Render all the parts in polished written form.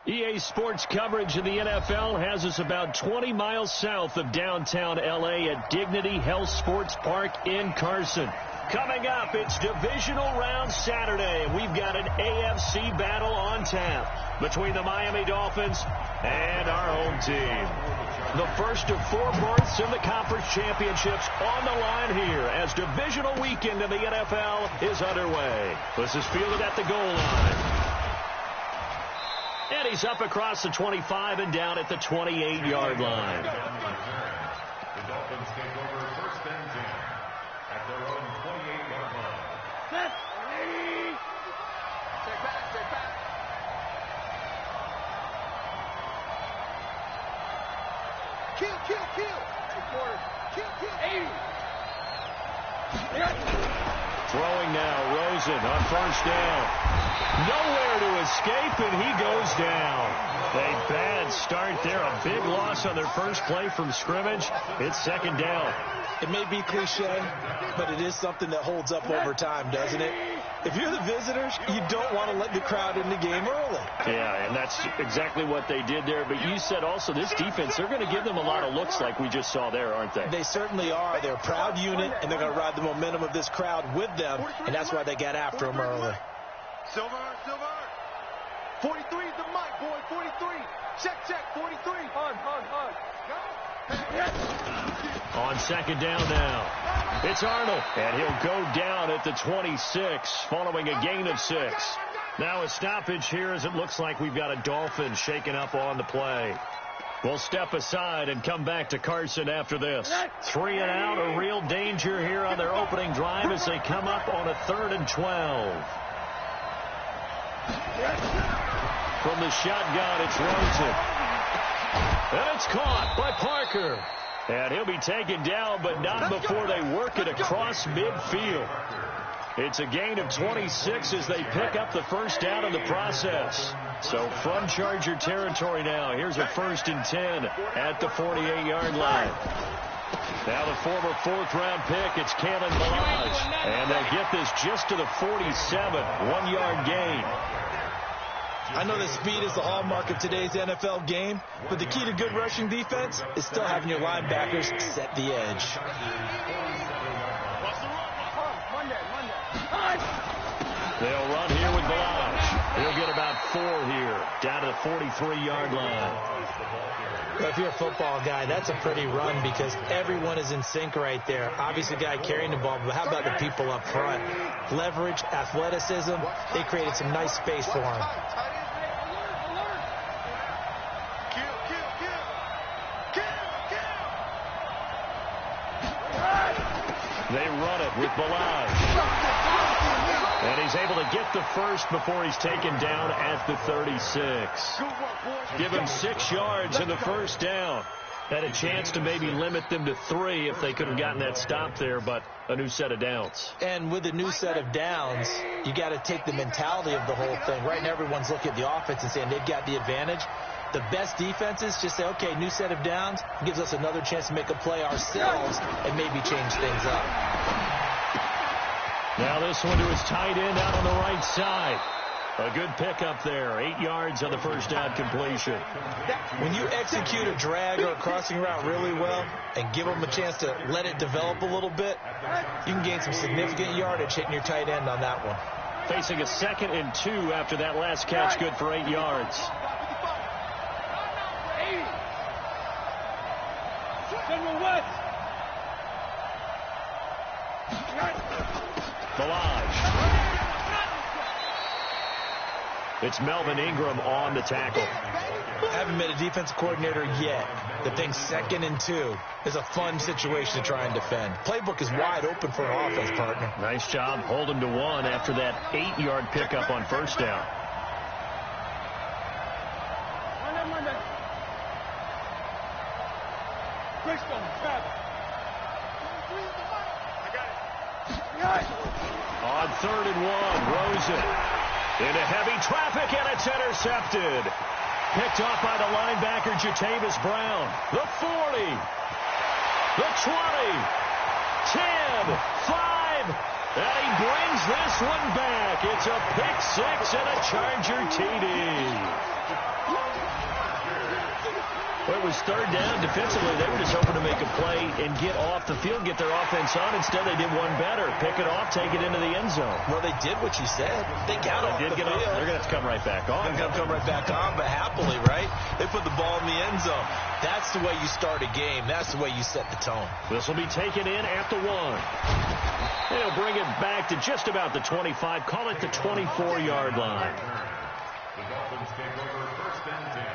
EA Sports coverage of the NFL has us about 20 miles south of downtown L.A. at Dignity Health Sports Park in Carson. Coming up, it's divisional round Saturday, and we've got an AFC battle on tap between the Miami Dolphins and our home team. The first of 4 berths in the conference championships on the line here as divisional weekend in the NFL is underway. This is fielded at the goal line. And he's up across the 25 and down at the 28-yard line. The Dolphins take over first and 10 at their own 28-yard line. Set. Stay back, stay back. Kill. Hey, 80. Throwing now, Rosen on first down. Nowhere to escape, and he goes down. A bad start there. A big loss on their first play from scrimmage. It's second down. It may be cliche, but it is something that holds up over time, doesn't it? If you're the visitors, you don't want to let the crowd in the game early. Yeah, and that's exactly what they did there. But you said also this defense, they're going to give them a lot of looks like we just saw there, aren't they? They certainly are. They're a proud unit, and they're going to ride the momentum of this crowd with them, and that's why they got after them early. Silver. 43 is the mic, boy. 43. Check. 43. Hard. On second down now, it's Arnold, and he'll go down at the 26 following a gain of 6. Now a stoppage here as it looks like we've got a Dolphin shaken up on the play. We'll step aside and come back to Carson after this. 3 and out, a real danger here on their opening drive as they come up on a 3rd and 12. From the shotgun, it's Rosen. And it's caught by Parker. And he'll be taken down, but not before they work it across midfield. It's a gain of 26 as they pick up the first down in the process. So from Charger territory now, here's a 1st and 10 at the 48-yard line. Now the former 4th-round pick, it's Kalen Ballage. And they'll get this just to the 47, 1-yard gain. I know that speed is the hallmark of today's NFL game, but the key to good rushing defense is still having your linebackers set the edge. They'll run here with Ballage. He'll get about 4 here, down to the 43-yard line. Well, if you're a football guy, that's a pretty run because everyone is in sync right there. Obviously, the guy carrying the ball, but how about the people up front? Leverage, athleticism, they created some nice space for him. They run it with Ballage. And he's able to get the first before he's taken down at the 36. Give him 6 yards in the first down. Had a chance to maybe limit them to 3 if they could have gotten that stop there, but a new set of downs. And with a new set of downs, you got to take the mentality of the whole thing. Right now, everyone's looking at the offense and saying they've got the advantage. The best defenses just say, okay, new set of downs gives us another chance to make a play ourselves and maybe change things up. Now this one to his tight end out on the right side. A good pickup there. 8 yards on the first down completion. When you execute a drag or a crossing route really well and give them a chance to let it develop a little bit, you can gain some significant yardage hitting your tight end on that one. Facing a 2nd and 2 after that last catch, good for 8 yards. Ballage. It's Melvin Ingram on the tackle. Haven't been a defensive coordinator yet. The thing 2nd and 2 is a fun situation to try and defend. Playbook is wide open for an offense, partner. Nice job holding to 1 after that 8-yard pickup on first down. On 3rd and 1, Rosen into heavy traffic, and it's intercepted. Picked off by the linebacker, Jatavis Brown. The 40, the 20, 10, 5, And he brings this one back. It's a pick six and a Charger TD. Well, it was third down. Defensively, they were just hoping to make a play and get off the field, get their offense on. Instead, they did one better. Pick it off, take it into the end zone. Well, they did what you said. They got off the field. They're going to have to come right back on. They're going to come right back on, but happily, right? They put the ball in the end zone. That's the way you start a game. That's the way you set the tone. This will be taken in at the 1. They'll bring it back to just about the 25. Call it the 24-yard line. The Dolphins take over first and 10.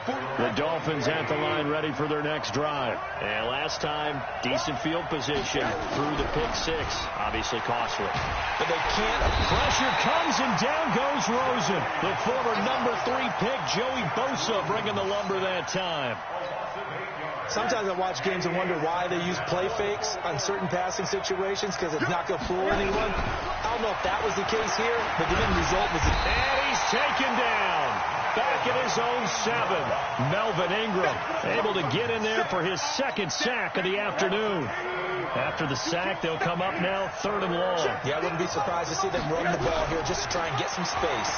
The Dolphins at the line ready for their next drive. And last time, decent field position through the pick six. Obviously costly. But they can't. Pressure comes and down goes Rosen. The former number 3 pick, Joey Bosa, bringing the lumber that time. Sometimes I watch games and wonder why they use play fakes on certain passing situations because it's not going to fool anyone. I don't know if that was the case here, but the end result was... And he's taken down. Back at his own 7. Melvin Ingram able to get in there for his second sack of the afternoon. After the sack, they'll come up now 3rd and long. Yeah, I wouldn't be surprised to see them run the ball here just to try and get some space.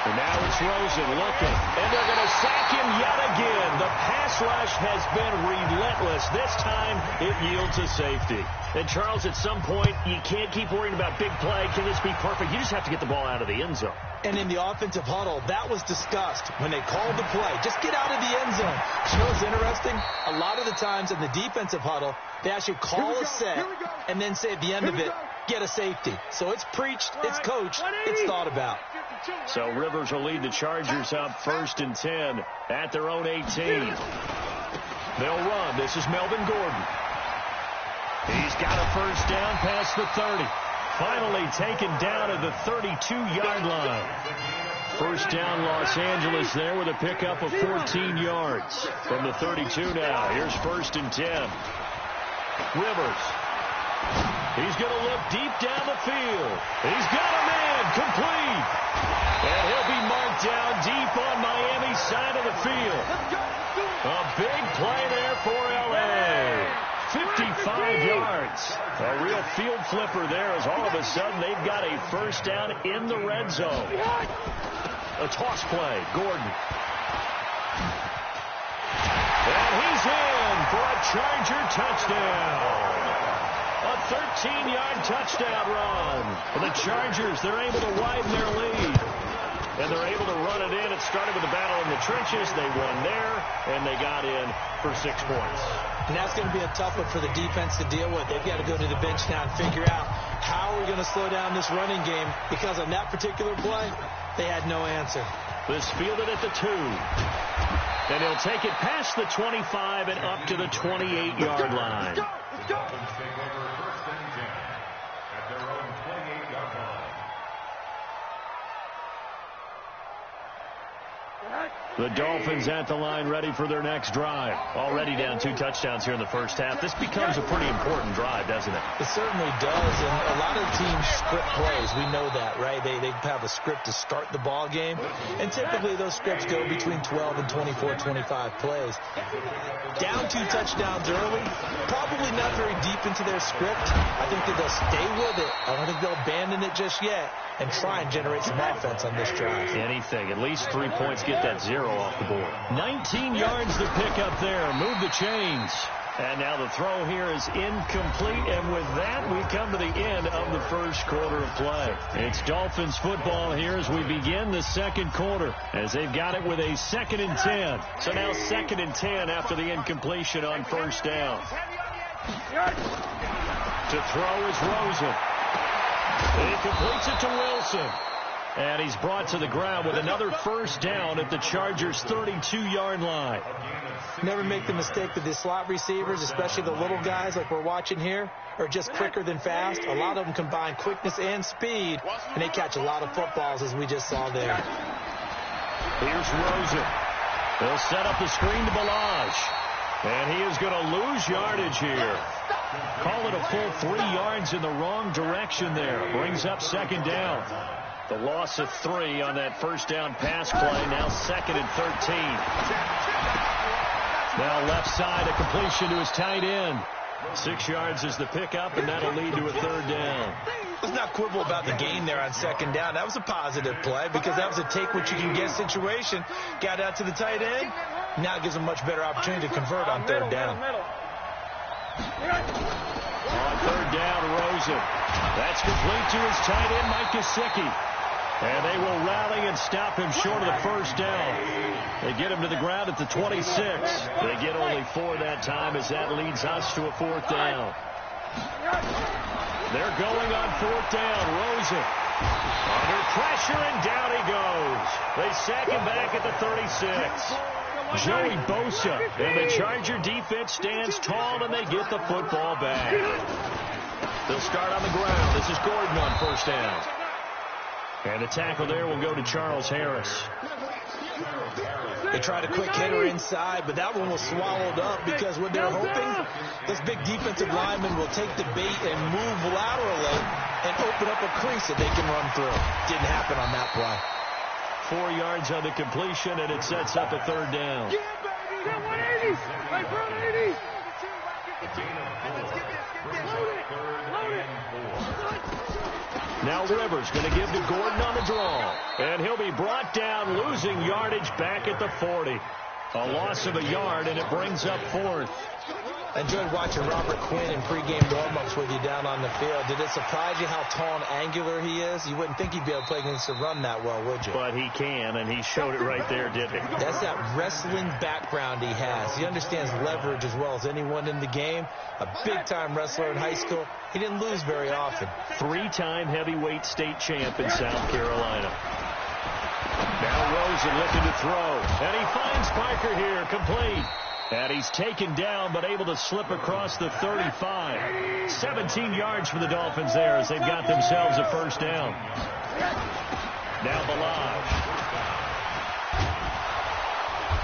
And now it's Rosen looking, and they're going to sack him yet again. The pass rush has been relentless. This time, it yields a safety. And, Charles, at some point, you can't keep worrying about big play. Can this be perfect? You just have to get the ball out of the end zone. And in the offensive huddle, that was discussed when they called the play. Just get out of the end zone. You know what's interesting? A lot of the times in the defensive huddle, they actually call a set and then say at the end of it, get a safety. So it's preached, it's coached, it's thought about. So Rivers will lead the Chargers up 1st and 10 at their own 18. They'll run. This is Melvin Gordon. He's got a first down past the 30. Finally taken down at the 32-yard line. First down Los Angeles there with a pickup of 14 yards. From the 32 now. Here's 1st and 10. Rivers. He's going to look deep down the field. He's got a man complete. And he'll be marked down deep on Miami's side of the field. A big play there for L.A. 55 yards. A real field flipper there as all of a sudden they've got a first down in the red zone. A toss play. Gordon. And he's in for a Charger touchdown. A 13-yard touchdown run. For the Chargers, they're able to widen their lead. And they're able to run it in. It started with a battle in the trenches. They won there, and they got in for 6 points. And that's going to be a tough one for the defense to deal with. They've got to go to the bench now and figure out how are we going to slow down this running game, because on that particular play, they had no answer. This fielded at the 2. And he'll take it past the 25 and up to the 28-yard line. Dolphins take over first and 10 at their own 28-yard line. The Dolphins at the line ready for their next drive. Already down 2 touchdowns here in the first half. This becomes a pretty important drive, doesn't it? It certainly does, and a lot of teams script plays. We know that, right? They have a script to start the ball game, and typically those scripts go between 12 and 24, 25 plays. Down 2 touchdowns early, probably not very deep into their script. I think that they'll stay with it. I don't think they'll abandon it just yet and try and generate some offense on this drive. Anything. At least 3 points, get that 0 off the board. 19 yards to pick up there. Move the chains. And now the throw here is incomplete. And with that, we come to the end of the first quarter of play. It's Dolphins football here as we begin the second quarter, as they've got it with a 2nd and 10. So now 2nd and 10 after the incompletion on first down. To throw is Rosen. He completes it to Wilson. And he's brought to the ground with another first down at the Chargers' 32-yard line. Never make the mistake that the slot receivers, especially the little guys like we're watching here, are just quicker than fast. A lot of them combine quickness and speed, and they catch a lot of footballs, as we just saw there. Here's Rosen. They'll set up the screen to Balaj. And he is going to lose yardage here. Call it a full 3 yards in the wrong direction there. Brings up 2nd down. The loss of 3 on that first down pass play. Now 2nd and 13. Now left side, a completion to his tight end. 6 yards is the pickup, and that'll lead to a 3rd down. Let's not quibble about the gain there on 2nd down. That was a positive play because that was a take-what-you-can-get situation. Got out to the tight end. Now it gives them a much better opportunity to convert on 3rd down. On 3rd down, Rosen. That's complete to his tight end, Mike Gesicki. And they will rally and stop him short of the 1st down. They get him to the ground at the 26. They get only 4 that time as that leads us to a 4th down. They're going on 4th down. Rosen under pressure, and down he goes. They sack him back at the 36. Joey Bosa, and the Charger defense stands tall, and they get the football back. They'll start on the ground. This is Gordon on 1st down. And the tackle there will go to Charles Harris. They tried a quick hitter inside, but that one was swallowed up because what they're hoping, this big defensive lineman will take the bait and move laterally and open up a crease that they can run through. Didn't happen on that play. 4 yards on the completion, and it sets up a 3rd down. Yeah, baby, that 180. Right, 180. Now Rivers going to give to Gordon on the draw. And he'll be brought down, losing yardage back at the 40. A loss of a yard, and it brings up 4th. I enjoyed watching Robert Quinn in pregame warm-ups with you down on the field. Did it surprise you how tall and angular he is? You wouldn't think he'd be able to play against the run that well, would you? But he can, and he showed it right there, didn't he? That's that wrestling background he has. He understands leverage as well as anyone in the game. A big-time wrestler in high school. He didn't lose very often. 3-time heavyweight state champ in South Carolina. Now Rosen looking to throw. And he finds Parker here, complete. And he's taken down, but able to slip across the 35. 17 yards for the Dolphins there as they've got themselves a 1st down. Now Balaj.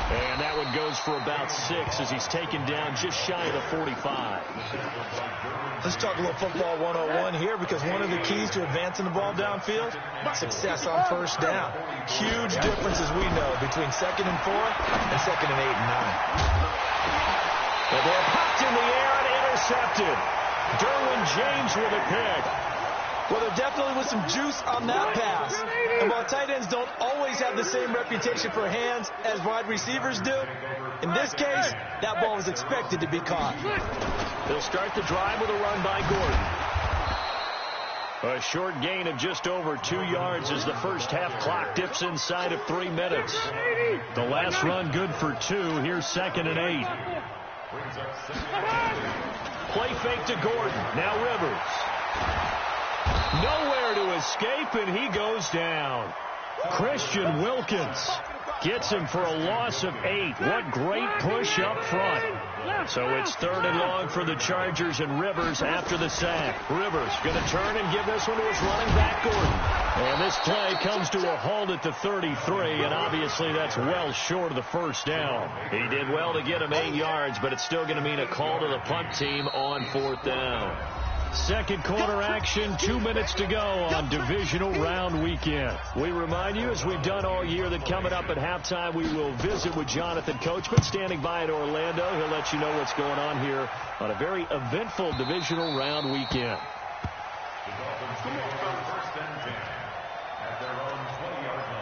And that one goes for about 6 as he's taken down just shy of the 45. Let's talk a little football 101 here, because one of the keys to advancing the ball downfield, success on 1st down. Huge difference, as we know, between 2nd and 4 and 2nd and 8 and 9. But they're popped in the air and intercepted. Derwin James with a pick. Well, there definitely was some juice on that pass. And while tight ends don't always have the same reputation for hands as wide receivers do, in this case, that ball was expected to be caught. They'll start the drive with a run by Gordon. A short gain of just over 2 yards as the first half clock dips inside of 3 minutes. The last run good for 2. Here's 2nd and 8. Play fake to Gordon. Now Rivers. Nowhere to escape, and he goes down. Christian Wilkins gets him for a loss of 8. What great push up front. So it's 3rd and long for the Chargers, and Rivers after the sack. Rivers going to turn and give this one to his running back, Gordon. And this play comes to a halt at the 33, and obviously that's well short of the 1st down. He did well to get him 8 yards, but it's still going to mean a call to the punt team on 4th down. Second quarter action, 2 minutes to go on divisional round weekend. We remind you, as we've done all year, that coming up at halftime, we will visit with Jonathan Coachman standing by in Orlando. He'll let you know what's going on here on a very eventful divisional round weekend. The Dolphins take over 1st and 10 at their own 20-yard line.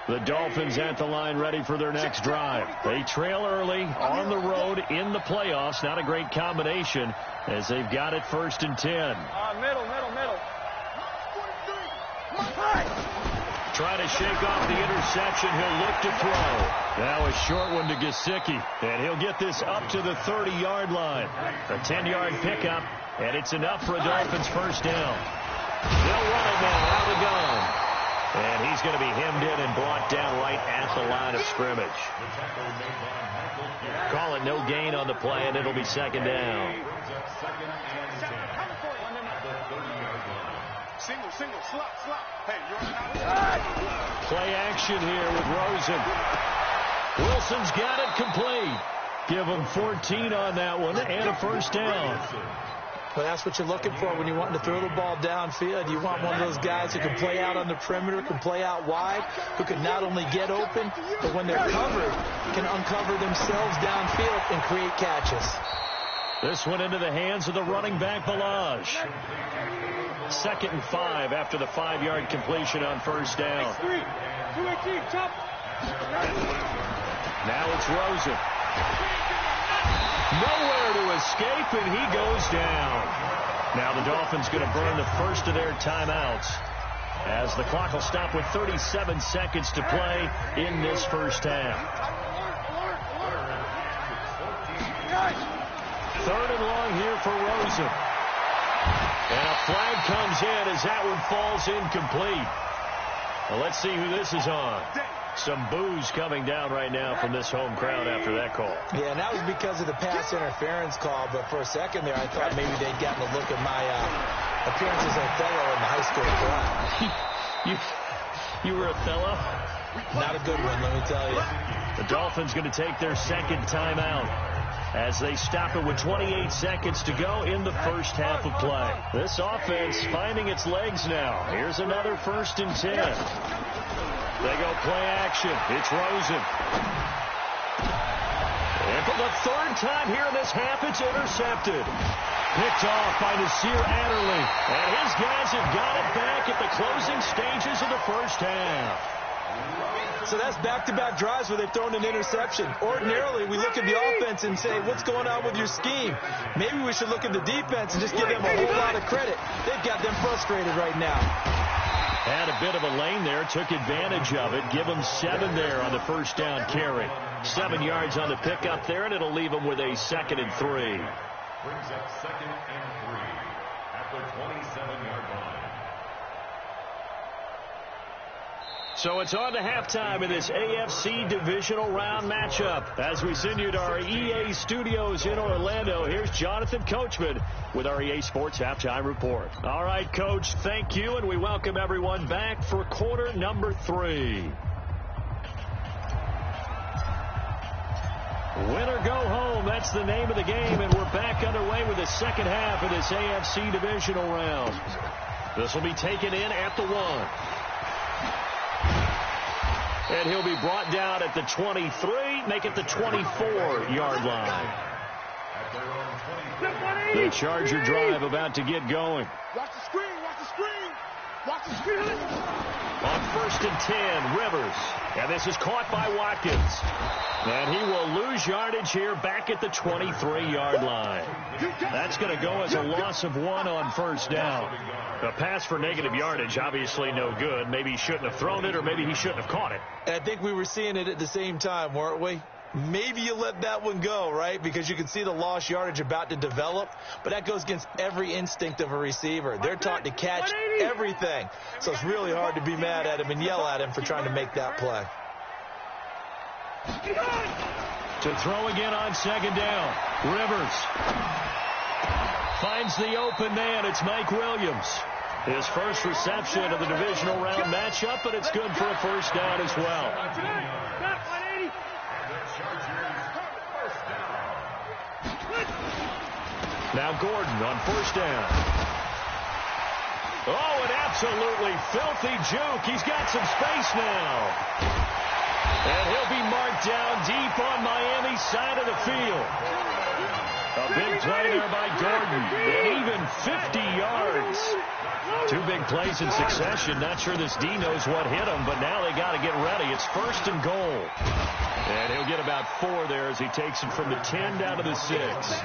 The Dolphins at the line, ready for their next drive. They trail early on the road in the playoffs. Not a great combination as they've got it 1st and 10. Middle. Trying to shake off the interception. He'll look to throw. Now a short one to Gesicki. And he'll get this up to the 30-yard line. A 10-yard pickup, and it's enough for a Dolphins 1st down. They'll run it now out of the gun. And he's going to be hemmed in and brought down right at the line of scrimmage. Call it no gain on the play, and it'll be 2nd down. Single, slap. Hey, you're Play action here with Rosen. Wilson's got it complete. Give him 14 on that one and a 1st down. But that's what you're looking for when you're wanting to throw the ball downfield. You want one of those guys who can play out on the perimeter, can play out wide, who can not only get open, but when they're covered, can uncover themselves downfield and create catches. This one into the hands of the running back, Balaj. 2nd and 5 after the 5-yard completion on first down. Now it's Rosen. Nowhere to escape, and he goes down. Now the Dolphins going to burn the first of their timeouts as the clock will stop with 37 seconds to play in this first half. 3rd and long here for Rosen. And a flag comes in as that one falls incomplete. Well, let's see who this is on. Some boos coming down right now from this home crowd after that call. Yeah, and that was because of the pass interference call. But for a second there, I thought maybe they'd gotten a look at my appearance as Othello in the high school play. You were Othello? Not a good one, let me tell you. The Dolphins going to take their second timeout as they stop it with 28 seconds to go in the first half of play. This offense finding its legs now. Here's another 1st and 10. They go play action. It's Rosen. And for the 3rd time here in this half, it's intercepted. Picked off by Nasir Adderley. And his guys have got it back at the closing stages of the first half. So that's back-to-back drives where they've thrown an interception. Ordinarily, we look at the offense and say, what's going on with your scheme? Maybe we should look at the defense and just give them a whole lot of credit. They've got them frustrated right now. Had a bit of a lane there, took advantage of it. Give them 7 there on the first down carry. 7 yards on the pickup there, and it'll leave them with a 2nd and 3. Brings up 2nd and 3 at the 27-yard line. So it's on to halftime in this AFC divisional round matchup. As we send you to our EA studios in Orlando, here's Jonathan Coachman with our EA Sports Halftime Report. All right, Coach, thank you, and we welcome everyone back for quarter number 3. Win or go home, that's the name of the game, and we're back underway with the second half of this AFC divisional round. This will be taken in at the 1. And he'll be brought down at the 23, make it the 24-yard line. The Charger drive about to get going. Watch the screen, watch the screen, watch the screen. On 1st and 10, Rivers. And this is caught by Watkins. And he will lose yardage here back at the 23-yard line. That's going to go as a loss of 1 on first down. A pass for negative yardage, obviously no good. Maybe he shouldn't have thrown it, or maybe he shouldn't have caught it. And I think we were seeing it at the same time, weren't we? Maybe you let that one go, right? Because you can see the lost yardage about to develop. But that goes against every instinct of a receiver. They're taught to catch everything. So it's really hard to be mad at him and yell at him for trying to make that play. To throw again on 2nd down. Rivers finds the open man. It's Mike Williams. His first reception of the divisional round matchup, but it's good for a first down as well. Now Gordon on first down. Oh, an absolutely filthy juke. He's got some space now. And he'll be marked down deep on Miami's side of the field. A big play there by Gordon. And even 50 yards. 2 big plays in succession. Not sure this D knows what hit him, but now they got to get ready. It's 1st and goal. And he'll get about 4 there as he takes it from the 10 down to the 6.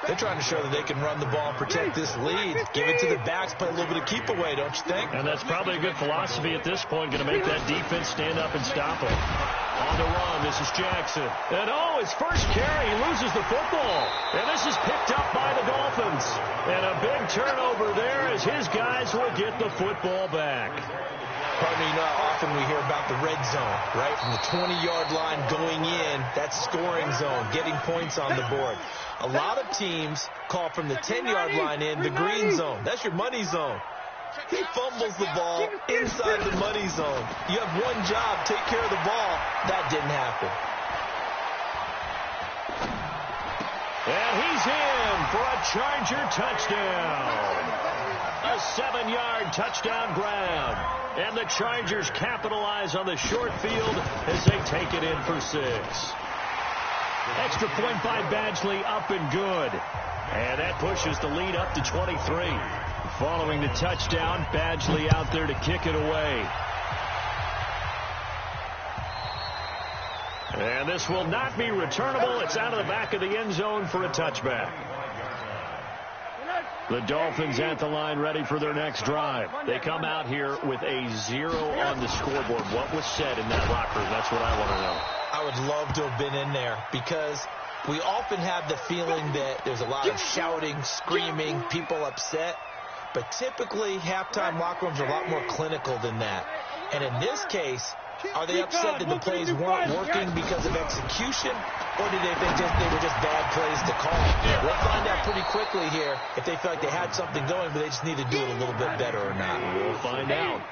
They're trying to show that they can run the ball and protect this lead. Give it to the backs, play a little bit of keep away, don't you think? And that's probably a good philosophy at this point, going to make that defense stand up and stop it. On the run, this is Jackson. And his first carry, he loses the football. And this is picked up by the Dolphins. And a big turnover there as his guys will get the football back. Pardon me, you know how often we hear about the red zone, right? From the 20-yard line going in, that's scoring zone, getting points on the board. A lot of teams call from the 10-yard line in the green zone. That's your money zone. He fumbles the ball inside the money zone. You have one job, take care of the ball. That didn't happen. And he's in for a Charger touchdown. A 7-yard touchdown grab. And the Chargers capitalize on the short field as they take it in for 6. Extra point by Badgley, up and good. And that pushes the lead up to 23. Following the touchdown, Badgley out there to kick it away. And this will not be returnable. It's out of the back of the end zone for a touchback. The Dolphins at the line ready for their next drive. They come out here with a 0 on the scoreboard. What was said in that locker room? That's what I want to know. I would love to have been in there because we often have the feeling that there's a lot of shouting, screaming, people upset. But typically, halftime locker rooms are a lot more clinical than that. And in this case, are they upset that the plays weren't working because of execution, or did they think they were just bad plays to call? We'll find out pretty quickly here if they felt like they had something going, but they just need to do it a little bit better or not. We'll find out.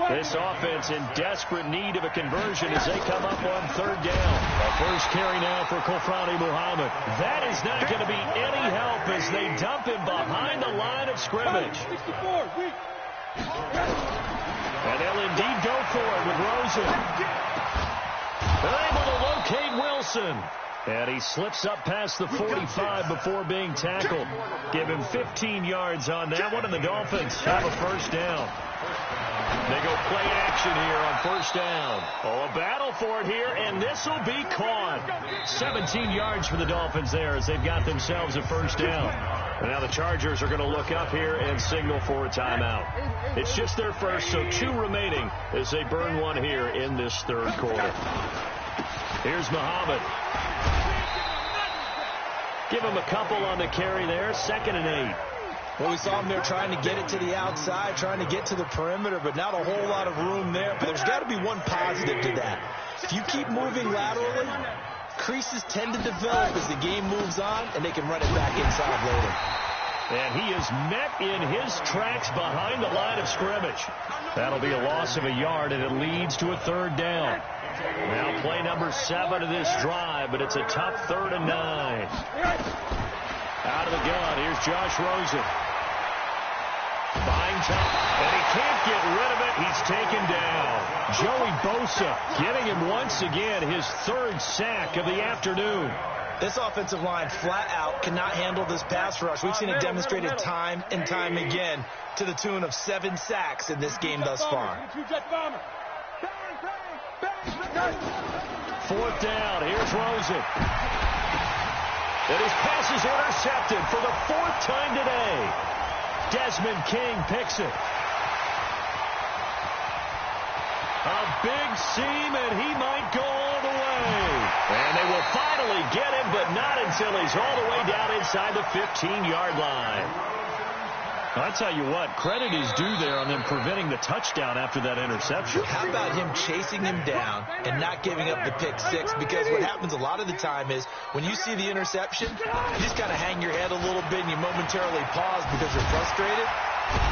This offense in desperate need of a conversion as they come up on 3rd down. A first carry now for Kofrani Muhammad. That is not going to be any help as they dump him behind the line of scrimmage. And they'll indeed go for it with Rosen. They're able to locate Wilson. And he slips up past the 45 before being tackled. Give him 15 yards on that one, and the Dolphins have a first down. They go play action here on 1st down. Oh, a battle for it here, and this will be caught. 17 yards for the Dolphins there as they've got themselves a first down. And now the Chargers are going to look up here and signal for a timeout. It's just their first, so 2 remaining as they burn one here in this 3rd quarter. Here's Muhammad. Give him a couple on the carry there. 2nd and 8. Well, we saw him there trying to get it to the outside, trying to get to the perimeter, but not a whole lot of room there. But there's got to be one positive to that. If you keep moving laterally, creases tend to develop as the game moves on, and they can run it back inside later. And he is met in his tracks behind the line of scrimmage. That'll be a loss of a yard, and it leads to a 3rd down. Now play number 7 of this drive, but it's a tough 3rd and 9. Out of the gun, here's Josh Rosen. Fine time, and he can't get rid of it. He's taken down. Joey Bosa getting him once again, his 3rd sack of the afternoon. This offensive line flat out cannot handle this pass rush. We've seen it demonstrated time and time again to the tune of 7 sacks in this game thus far. 4th down, here's Rosen. And his pass is intercepted for the 4th time today. Desmond King picks it. A big seam, and he might go all the way. And they will finally get him, but not until he's all the way down inside the 15-yard line. I'll tell you what, credit is due there on them preventing the touchdown after that interception. How about him chasing him down and not giving up the pick 6? Because what happens a lot of the time is when you see the interception, you just kind of hang your head a little bit and you momentarily pause because you're frustrated.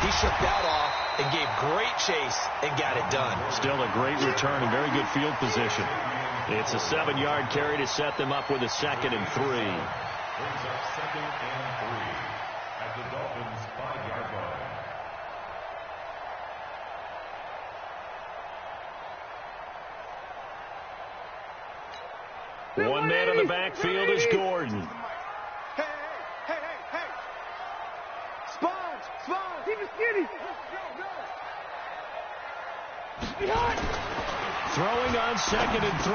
He shook that off and gave great chase and got it done. Still a great return and very good field position. It's a 7-yard carry to set them up with a 2nd and 3. Brings up 2nd and 3 at the Dolphins' 5-yard line. One man in the backfield is Gordon. Hey. Sponge. Keep it skinny. Throwing on 2nd and 3.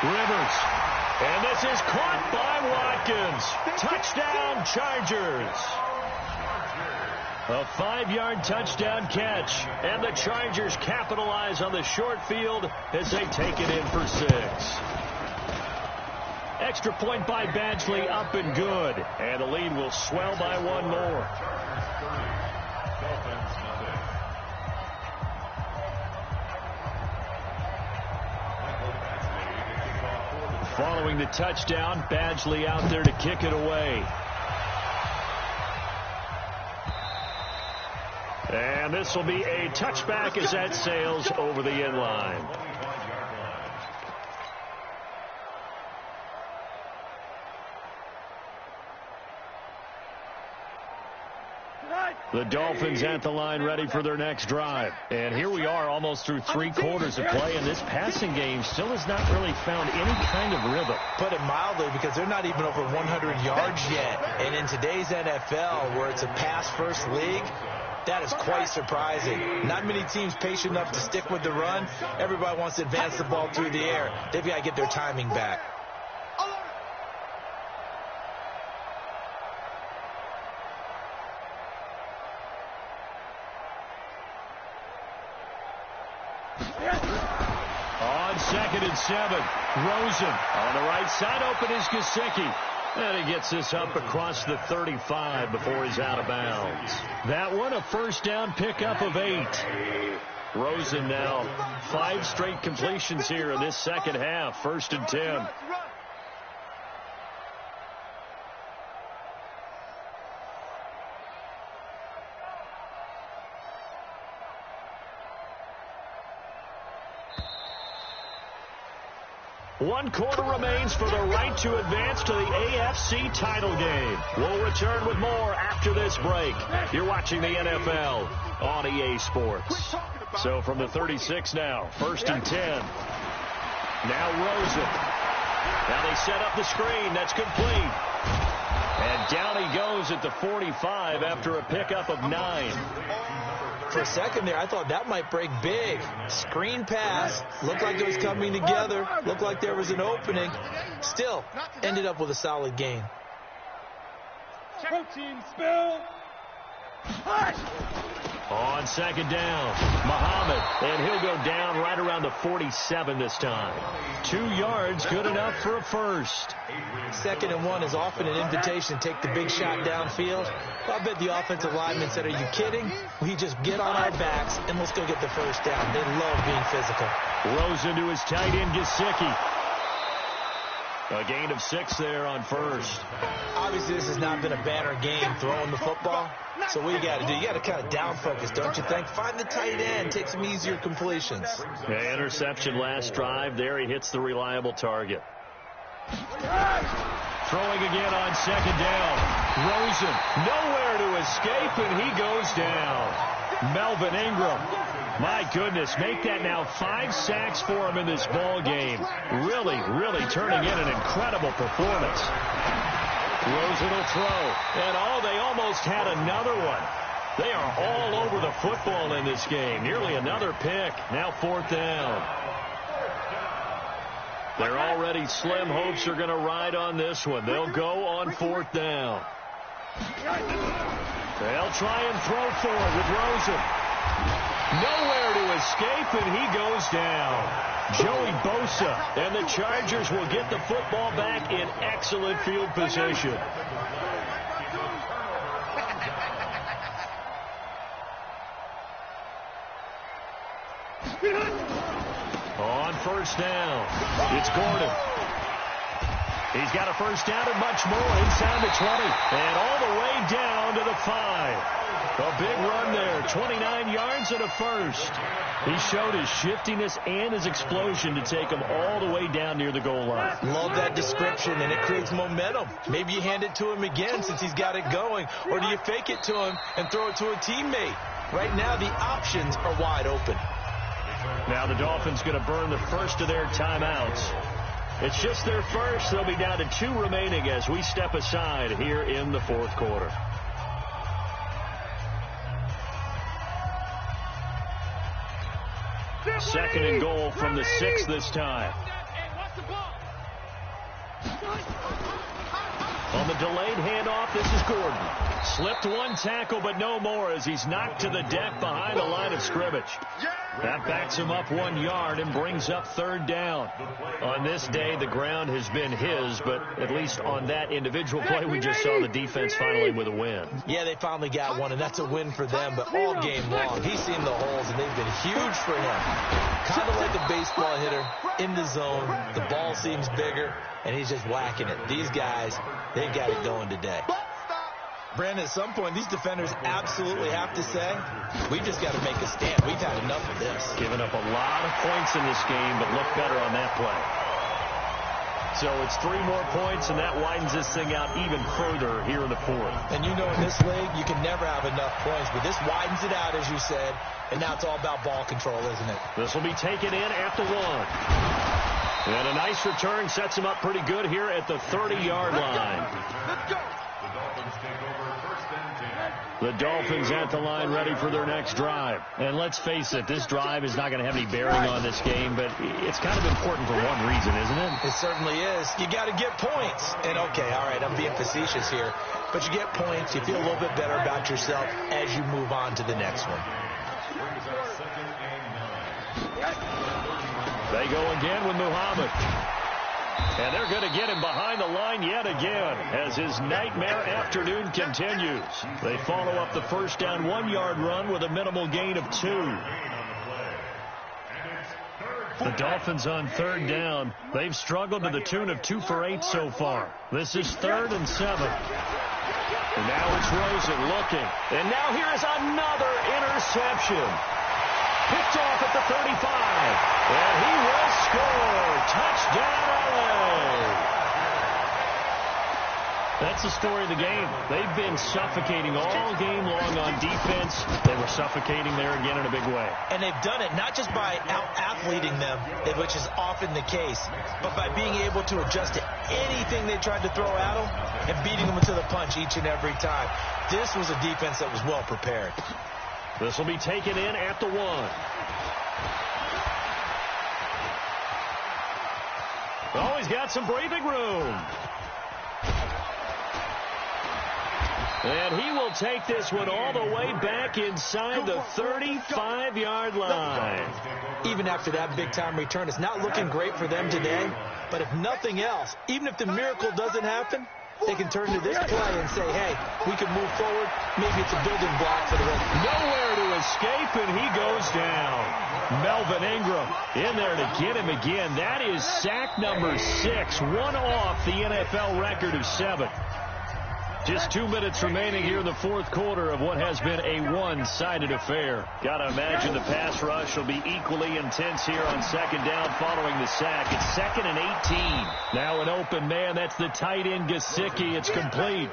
Rivers. And this is caught by Watkins. Touchdown, Chargers. A 5-yard touchdown catch. And the Chargers capitalize on the short field as they take it in for 6. Extra point by Badgley, up and good. And the lead will swell by 1 more. Following the touchdown, Badgley out there to kick it away. And this will be a touchback as that sails over the end line. The Dolphins at the line ready for their next drive. And here we are almost through 3 quarters of play, and this passing game still has not really found any kind of rhythm. Put it mildly, because they're not even over 100 yards yet. And in today's NFL, where it's a pass-first league, that is quite surprising. Not many teams patient enough to stick with the run. Everybody wants to advance the ball through the air. They've got to get their timing back. On 2nd and 7, Rosen on the right side. Open is Gesicki. And he gets this up across the 35 before he's out of bounds. That one, a first down pickup of 8. Rosen now 5 straight completions here in this second half. 1st and 10. One quarter remains for the right to advance to the AFC title game. We'll return with more after this break. You're watching the NFL on EA Sports. So from the 36 now, 1st and 10. Now Rosen. Now they set up the screen. That's complete. And down he goes at the 45 after a pickup of 9. For a second there, I thought that might break big. Screen pass. Looked like it was coming together. Looked like there was an opening. Still, ended up with a solid gain. Team spill. On 2nd down, Muhammad, and he'll go down right around the 47 this time. 2 yards, good enough for a first. 2nd and 1 is often an invitation to take the big shot downfield. I bet the offensive lineman said, "Are you kidding? We just get on our backs and let's go get the first down." They love being physical. Rosen to his tight end, Gesicki. A gain of 6 there on first. Obviously, this has not been a banner game throwing the football. So what you got to do, you got to kind of down focus, don't you think? Find the tight end, take some easier completions. Yeah, interception last drive. There he hits the reliable target. Throwing again on 2nd down. Rosen nowhere to escape, and he goes down. Melvin Ingram. My goodness, make that now 5 sacks for him in this ball game. Really, really turning in an incredible performance. Rosen will throw. And, they almost had another one. They are all over the football in this game. Nearly another pick. Now 4th down. Their already slim hopes are going to ride on this one. They'll go on 4th down. They'll try and throw for it with Rosen. Nowhere to escape, and he goes down. Joey Bosa, and the Chargers will get the football back in excellent field position. On 1st down, it's Gordon. He's got a first down and much more inside the 20, and all the way down to the 5. A big run there, 29 yards and a first. He showed his shiftiness and his explosion to take him all the way down near the goal line. Love that description, and it creates momentum. Maybe you hand it to him again since he's got it going, or do you fake it to him and throw it to a teammate? Right now, the options are wide open. Now the Dolphins going to burn the first of their timeouts. It's just their first. They'll be down to 2 remaining as we step aside here in the 4th quarter. Second and goal from the 6 this time. On the delayed handoff, this is Gordon. Slipped 1 tackle, but no more as he's knocked to the deck behind the line of scrimmage. That backs him up 1 yard and brings up 3rd down. On this day, the ground has been his, but at least on that individual play, we just saw the defense finally with a win. Yeah, they finally got one, and that's a win for them, but all game long, he's seen the holes, and they've been huge for him. Kind of like a baseball hitter in the zone. The ball seems bigger, and he's just whacking it. These guys, they've got it going today. Brandon, at some point, these defenders absolutely have to say, we've just got to make a stand. We've had enough of this. Giving up a lot of points in this game, but look better on that play. So it's 3 more points, and that widens this thing out even further here in the fourth. And you know in this league, you can never have enough points, but this widens it out, as you said, and now it's all about ball control, isn't it? This will be taken in at the 1. And a nice return sets him up pretty good here at the 30-yard line. Let's go. The Dolphins take over first and 10. The Dolphins at the line ready for their next drive. And let's face it, this drive is not going to have any bearing on this game, but it's kind of important for one reason, isn't it? It certainly is. You got to get points. And, okay, all right, I'm being facetious here, but you get points, you feel a little bit better about yourself as you move on to the next one. They go again with Muhammad. And they're going to get him behind the line yet again as his nightmare afternoon continues. They follow up the first down 1-yard run with a minimal gain of 2. The Dolphins on 3rd down. They've struggled to the tune of 2 for 8 so far. This is 3rd and 7. And now it's Rosen looking. And now here is another interception. Picked off at the 35. And he will score. Touchdown, LA. That's the story of the game. They've been suffocating all game long on defense. They were suffocating there again in a big way. And they've done it not just by out-athleting them, which is often the case, but by being able to adjust to anything they tried to throw at them and beating them to the punch each and every time. This was a defense that was well prepared. This will be taken in at the 1. Oh, he's got some breathing room. And he will take this one all the way back inside the 35-yard line. Even after that big-time return, it's not looking great for them today. But if nothing else, even if the miracle doesn't happen, they can turn to this play and say, hey, we can move forward. Maybe it's a building block for the rest. Nowhere to escape, and he goes down. Melvin Ingram in there to get him again. That is sack number 6, one off the NFL record of 7. Just 2 minutes remaining here in the fourth quarter of what has been a one-sided affair. Got to imagine the pass rush will be equally intense here on 2nd down following the sack. It's 2nd and 18. Now an open man. That's the tight end, Gesicki. It's complete.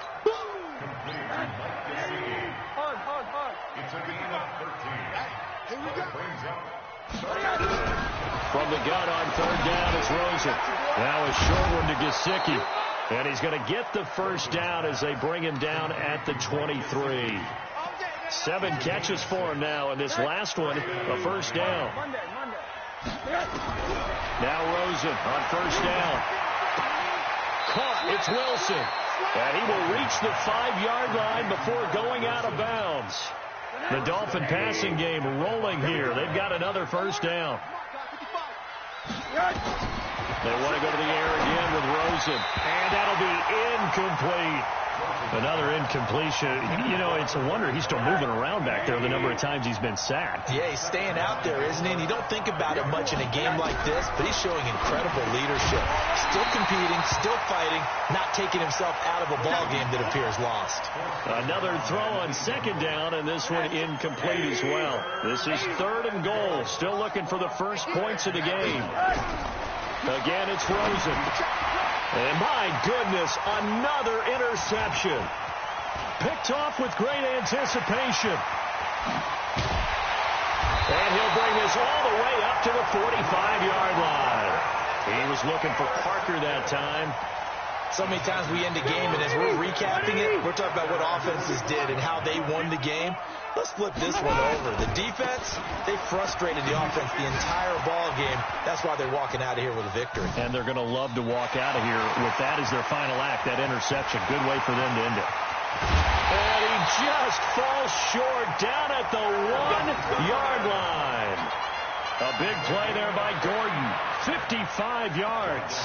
Hard. It's a gain of 13. Brings up From the gun on 3rd down, it's Rosen. Now a short one to Gesicki. And he's going to get the first down as they bring him down at the 23. 7 catches for him now, and this last one, a first down. Now Rosen on 1st down. Caught, it's Wilson. And he will reach the 5-yard line before going out of bounds. The Dolphin passing game rolling here. They've got another first down. They want to go to the air again with Rosen. And that'll be incomplete. Another incompletion. You know, it's a wonder he's still moving around back there the number of times he's been sacked. Yeah, he's staying out there, isn't he? And you don't think about it much in a game like this, but he's showing incredible leadership. Still competing, still fighting, not taking himself out of a ball game that appears lost. Another throw on 2nd down, and this one incomplete as well. This is 3rd and goal. Still looking for the first points of the game. Again, it's Rosen. And my goodness, another interception. Picked off with great anticipation. And he'll bring this all the way up to the 45-yard line. He was looking for Parker that time. So many times we end a game, and as we're recapping it, we're talking about what offenses did and how they won the game. Let's flip this one over. The defense, they frustrated the offense the entire ball game. That's why they're walking out of here with a victory. And they're going to love to walk out of here with that as their final act, that interception. Good way for them to end it. And he just falls short down at the 1-yard line. A big play there by Gordon. 55 yards.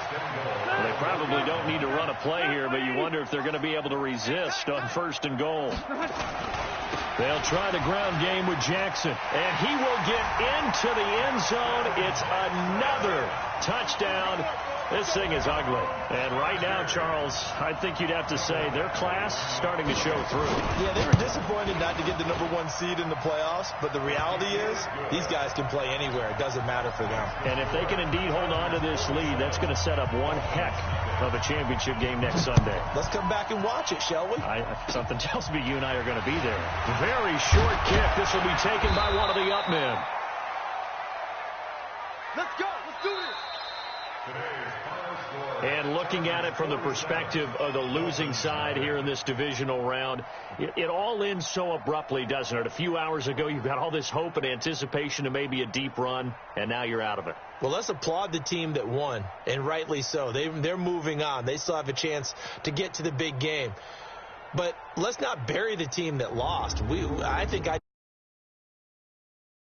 Well, they probably don't need to run a play here, but you wonder if they're going to be able to resist on 1st and goal. They'll try the ground game with Jackson, and he will get into the end zone. It's another touchdown This thing is ugly. And right now, Charles, I think you'd have to say their class starting to show through. Yeah, they were disappointed not to get the #1 seed in the playoffs, but the reality is these guys can play anywhere. It doesn't matter for them. And if they can indeed hold on to this lead, that's going to set up one heck of a championship game next Sunday. Let's come back and watch it, shall we? Something tells me you and I are going to be there. Very short kick. This will be taken by one of the up men. Let's go. Let's do this. And looking at it from the perspective of the losing side here in this divisional round, it all ends so abruptly, doesn't it? A few hours ago, you've got all this hope and anticipation of maybe a deep run, and now you're out of it. Well, let's applaud the team that won, and rightly so. They're moving on. They still have a chance to get to the big game. But let's not bury the team that lost. I think